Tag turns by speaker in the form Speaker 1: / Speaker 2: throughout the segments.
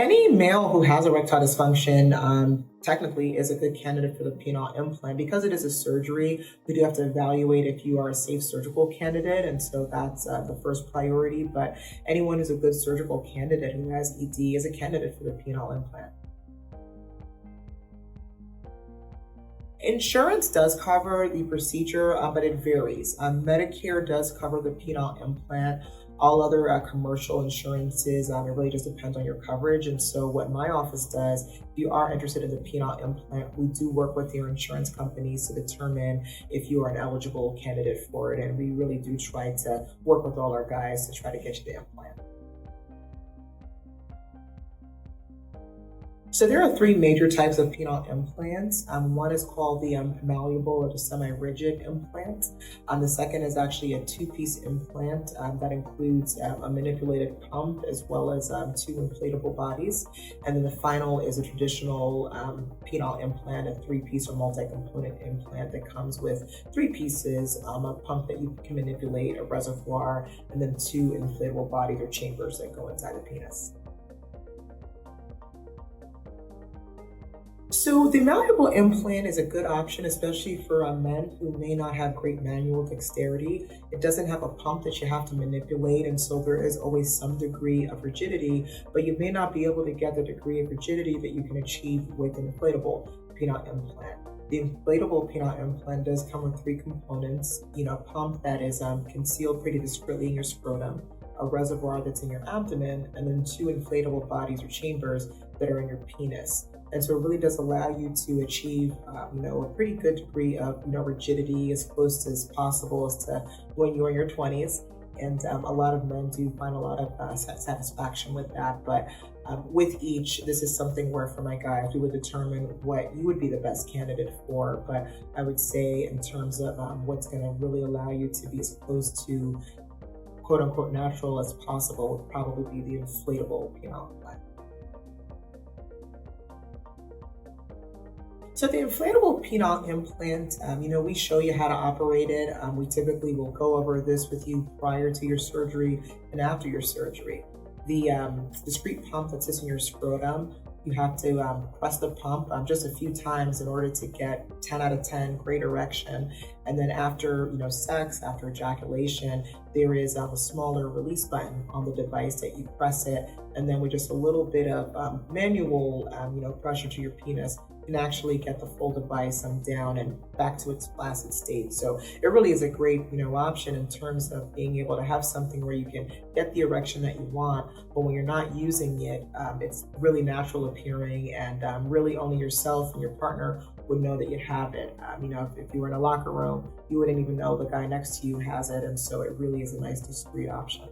Speaker 1: Any male who has erectile dysfunction technically is a good candidate for the penile implant. Because it is a surgery, we do have to evaluate if you are a safe surgical candidate, and so that's the first priority. But anyone who's a good surgical candidate who has ED is a candidate for the penile implant. Insurance does cover the procedure, but it varies. Medicare does cover the penile implant. All other commercial insurances, it really just depends on your coverage. And so what my office does, if you are interested in the penile implant, we do work with your insurance companies to determine if you are an eligible candidate for it. And we really do try to work with all our guys to try to get you the implant. So there are three major types of penile implants. One is called the malleable or the semi-rigid implant. The second is actually a two-piece implant that includes a manipulated pump as well as two inflatable bodies. And then the final is a traditional penile implant, a three-piece or multi-component implant that comes with three pieces, a pump that you can manipulate, a reservoir, and then two inflatable bodies or chambers that go inside the penis. So the malleable implant is a good option, especially for men who may not have great manual dexterity. It doesn't have a pump that you have to manipulate, and so there is always some degree of rigidity, but you may not be able to get the degree of rigidity that you can achieve with an inflatable penile implant. The inflatable penile implant does come with three components, a pump that is concealed pretty discreetly in your scrotum, a reservoir that's in your abdomen, and then two inflatable bodies or chambers that are in your penis. And so it really does allow you to achieve, a pretty good degree of, rigidity as close as possible as to when you're in your 20s. And a lot of men do find a lot of satisfaction with that. But with each, this is something where for my guys, we would determine what you would be the best candidate for. But I would say in terms of what's going to really allow you to be as close to quote unquote natural as possible would probably be the inflatable penile implant. So the inflatable penile implant, we show you how to operate it. We typically will go over this with you prior to your surgery and after your surgery. The discrete pump that sits in your scrotum, you have to press the pump just a few times in order to get 10 out of 10 great erection. And then after sex, after ejaculation, there is a smaller release button on the device that you press it, and then with just a little bit of manual pressure to your penis, can actually get the full device down and back to its flaccid state. So it really is a great option in terms of being able to have something where you can get the erection that you want, but when you're not using it, it's really natural appearing, and really only yourself and your partner would know that you have it. If you were in a locker room, you wouldn't even know the guy next to you has it, and so it really is a nice discreet option.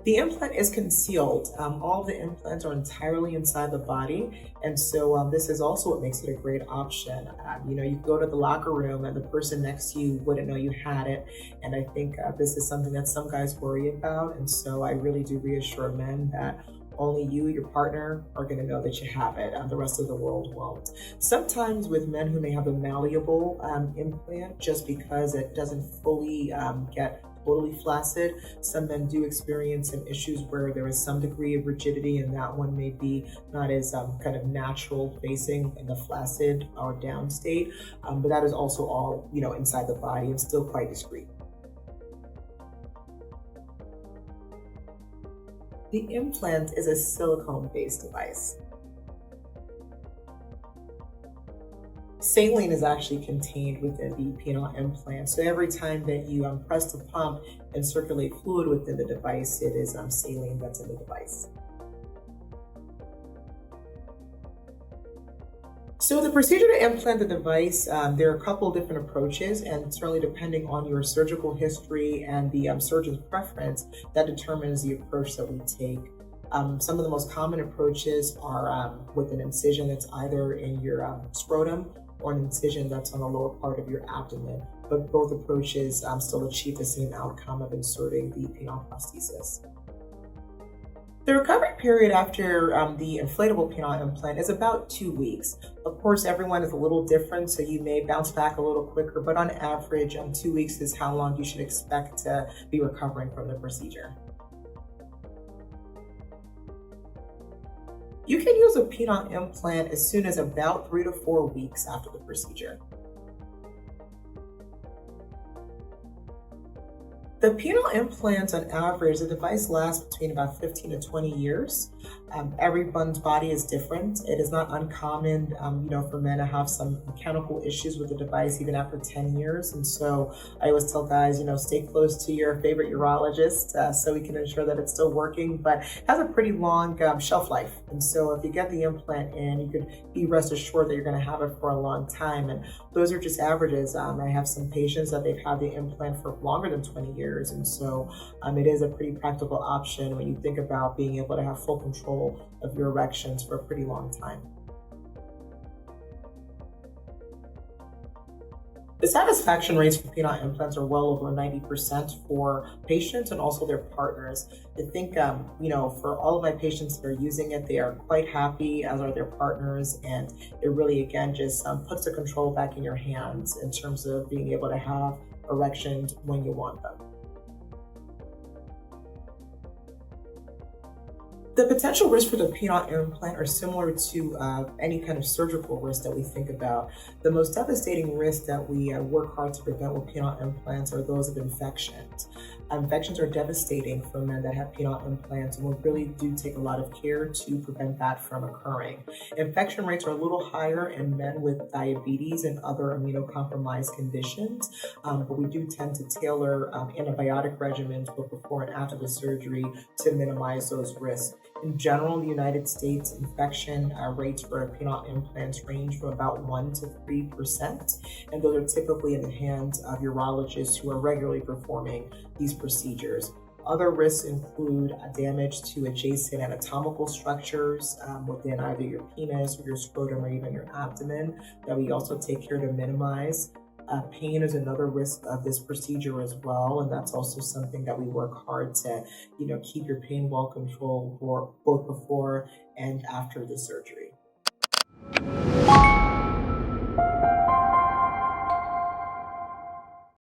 Speaker 1: The implant is concealed. All the implants are entirely inside the body, and so this is also what makes it a great option. You go to the locker room and the person next to you wouldn't know you had it, and I think this is something that some guys worry about, and so I really do reassure men that only you, your partner, are going to know that you have it. The rest of the world won't. Sometimes with men who may have a malleable implant, just because it doesn't fully get totally flaccid, some men do experience some issues where there is some degree of rigidity, and that one may be not as kind of natural facing in the flaccid or down state, but that is also all inside the body and still quite discreet. The implant is a silicone-based device. Saline is actually contained within the penile implant. So every time that you press the pump and circulate fluid within the device, it is saline that's in the device. So the procedure to implant the device, there are a couple of different approaches, and certainly depending on your surgical history and the surgeon's preference, that determines the approach that we take. Some of the most common approaches are with an incision that's either in your scrotum or an incision that's on the lower part of your abdomen, but both approaches still achieve the same outcome of inserting the penile prosthesis. The recovery period after the inflatable penile implant is about 2 weeks. Of course, everyone is a little different, so you may bounce back a little quicker, but on average, 2 weeks is how long you should expect to be recovering from the procedure. You can use a penile implant as soon as about 3 to 4 weeks after the procedure. The penile implants, on average, the device lasts between about 15 to 20 years. Everyone's body is different. It is not uncommon, for men to have some mechanical issues with the device even after 10 years. And so I always tell guys, stay close to your favorite urologist so we can ensure that it's still working, but it has a pretty long shelf life. And so if you get the implant in, you could be rest assured that you're going to have it for a long time. And those are just averages. I have some patients that they've had the implant for longer than 20 years. And so it is a pretty practical option when you think about being able to have full control of your erections for a pretty long time. The satisfaction rates for penile implants are well over 90% for patients and also their partners. I think, for all of my patients that are using it, they are quite happy, as are their partners. And it really, again, just puts the control back in your hands in terms of being able to have erections when you want them. The potential risks for the penile implant are similar to any kind of surgical risk that we think about. The most devastating risks that we work hard to prevent with penile implants are those of infections. Infections are devastating for men that have penile implants, and we really do take a lot of care to prevent that from occurring. Infection rates are a little higher in men with diabetes and other immunocompromised conditions, but we do tend to tailor antibiotic regimens both before and after the surgery to minimize those risks. In general, in the United States, infection rates for penile implants range from about 1 to 3%, and those are typically in the hands of urologists who are regularly performing these procedures. Other risks include damage to adjacent anatomical structures within either your penis or your scrotum or even your abdomen that we also take care to minimize. Pain is another risk of this procedure as well, and that's also something that we work hard to, keep your pain well controlled for both before and after the surgery.